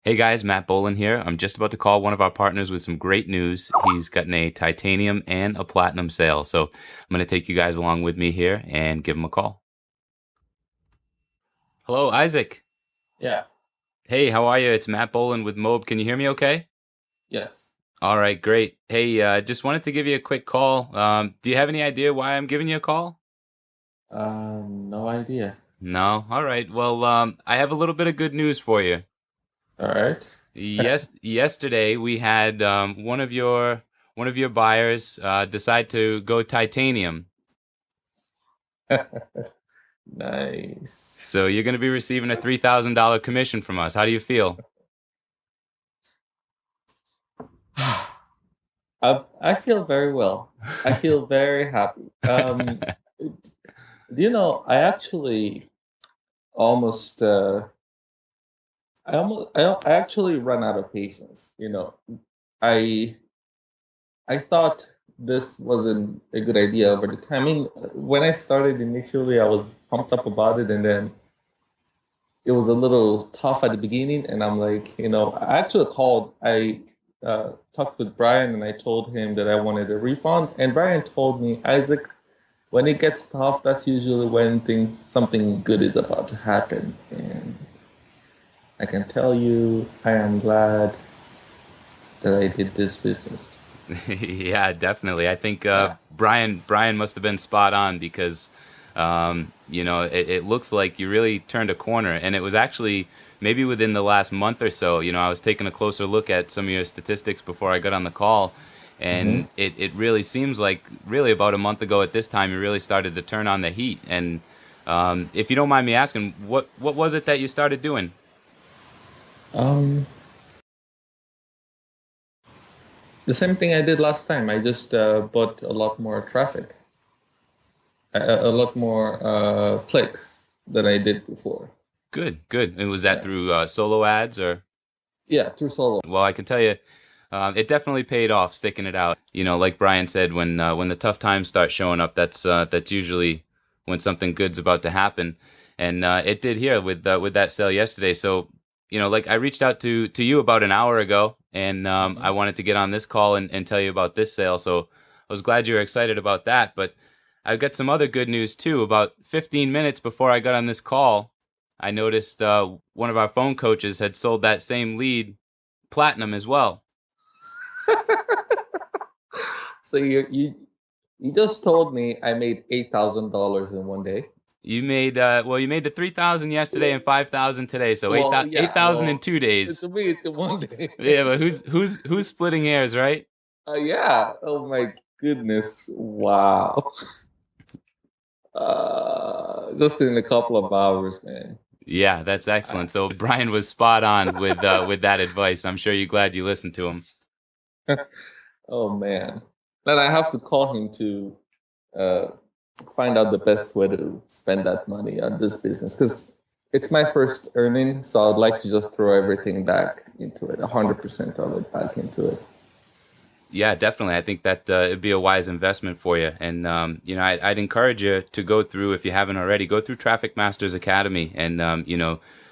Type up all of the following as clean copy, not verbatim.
Hey guys, Matt Bolin here. I'm just about to call one of our partners with some great news. He's gotten a titanium and a platinum sale. So I'm going to take you guys along with me here and give him a call. Hello, Isaac. Yeah. Hey, how are you? It's Matt Bolin with MOBE. Can you hear me okay? Yes. All right, great. Hey, just wanted to give you a quick call. Do you have any idea why I'm giving you a call? No idea. No? All right. Well, I have a little bit of good news for you. All right. Yesterday we had one of your buyers decide to go titanium. Nice. So you're going to be receiving a $3,000 commission from us. How do you feel? I feel very well. I feel very happy. I actually almost I actually run out of patience. I I thought this wasn't a good idea over the time. I mean, when I started initially, I was pumped up about it, and then it was a little tough at the beginning, and I'm like, I actually called. I talked with Brian, and I told him that I wanted a refund. And Brian told me, Isaac, when it gets tough, that's usually when something good is about to happen. And I can tell you, I am glad that I did this business. Yeah, definitely. I think Yeah. Brian must have been spot on because it looks like you really turned a corner, and it was actually maybe within the last month or so. I was taking a closer look at some of your statistics before I got on the call, hmm and it really seems like really about a month ago at this time you really started to turn on the heat. And if you don't mind me asking, what was it that you started doing? Um, the same thing I did last time. I just bought a lot more traffic, a lot more clicks than I did before. Good, good. And was that Yeah. through solo ads or? Yeah, through solo. Well, I can tell you, it definitely paid off sticking it out. Like Brian said, when the tough times start showing up, that's usually when something good's about to happen, and it did here with that sale yesterday. So, like I reached out to you about an hour ago, and I Mhm. wanted to get on this call and tell you about this sale. So I was glad you were excited about that. But I've got some other good news too. About 15 minutes before I got on this call, I noticed one of our phone coaches had sold that same lead platinum as well. So you just told me I made $8,000 in one day. You made the 3,000 yesterday and 5,000 today, so Well, eight yeah, thousand in well, 2 days. to me it's in one day. Yeah, but who's splitting hairs, right? Yeah. Oh my goodness. Wow. Just in a couple of hours, man. Yeah, that's excellent. Ah. So Brian was spot on with that advice. I'm sure you're glad you listened to him. Oh man. Then I have to call him to uh, find out the best way to spend that money on this business because it's my first earning, so I'd like to just throw everything back into it, 100% of it back into it. Yeah, definitely. I think that it'd be a wise investment for you. And I'd encourage you to go through, if you haven't already, go through Traffic Masters Academy, and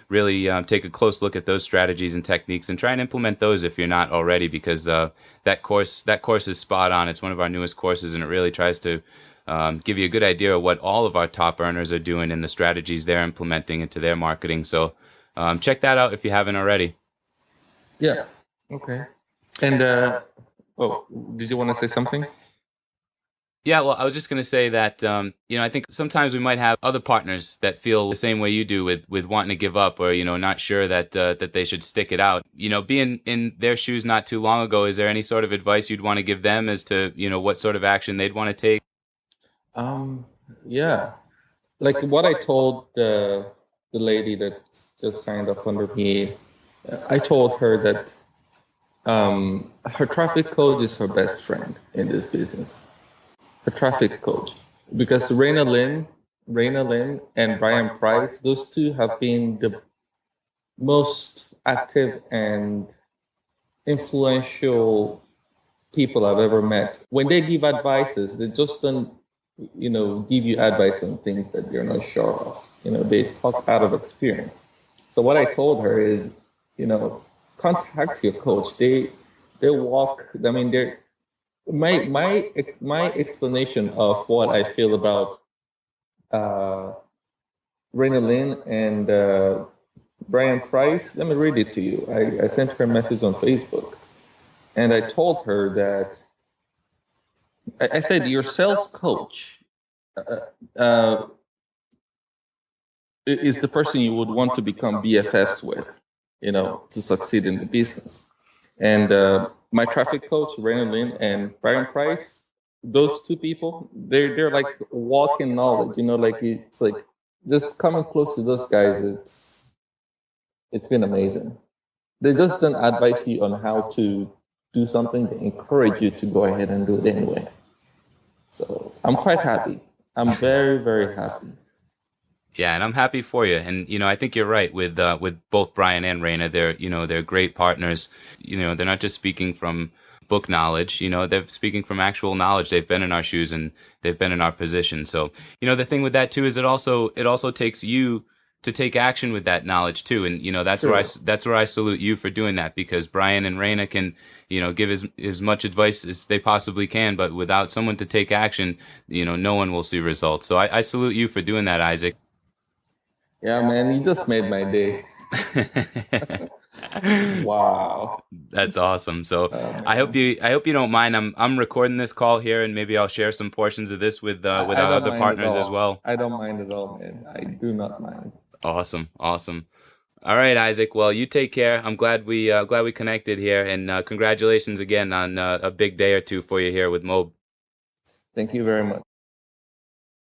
really take a close look at those strategies and techniques, and try and implement those if you're not already, because that course is spot on. It's one of our newest courses, and it really tries to give you a good idea of what all of our top earners are doing and the strategies they're implementing into their marketing. So check that out if you haven't already. Yeah. Okay. And oh, did you want to say something? Yeah, well, I was just going to say that I think sometimes we might have other partners that feel the same way you do with wanting to give up, or not sure that they should stick it out. Being in their shoes not too long ago, is there any sort of advice you'd want to give them as to what sort of action they'd want to take? Um, yeah. Like what I told the lady that just signed up under me, I told her that her traffic coach is her best friend in this business. Her traffic coach, because Raina Lynn, and Brian Price, those two have been the most active and influential people I've ever met. When they give advices, they just don't, give you advice on things that you're not sure of. They talk out of experience. So what I told her is, you know, contact your coach. They walk. I mean, they're my explanation of what I feel about uh, Raina Lynn and Brian Price. Let me read it to you. I sent her a message on Facebook, and I told her that I said your sales coach uh, is the person you would want to become BFFs with, to succeed in the business. And my traffic coach, Raina Lynn and Brian Price, those two people, they're like walking knowledge. Like it's like just coming close to those guys. It's been amazing. They just don't advise you on how to do something. They encourage you to go ahead and do it anyway. So I'm quite happy. I'm very, very happy. Yeah, and I'm happy for you. And I think you're right with both Brian and Raina. They're great partners. They're not just speaking from book knowledge. They're speaking from actual knowledge. They've been in our shoes and they've been in our position. So the thing with that too is it also takes you to take action with that knowledge too. And True. that's where I salute you for doing that, because Brian and Raina can give as much advice as they possibly can, but without someone to take action, no one will see results. So I salute you for doing that, Isaac. Yeah, man, you just made my day. Wow. That's awesome. So Oh I hope man. you don't mind. I'm recording this call here, and maybe I'll share some portions of this with I our don't other mind at partners as all. well. I don't mind at all, man. I do not mind. Awesome, awesome. All right, Isaac. Well, you take care. I'm glad we connected here, and congratulations again on a big day or two for you here with MOBE. Thank you very much.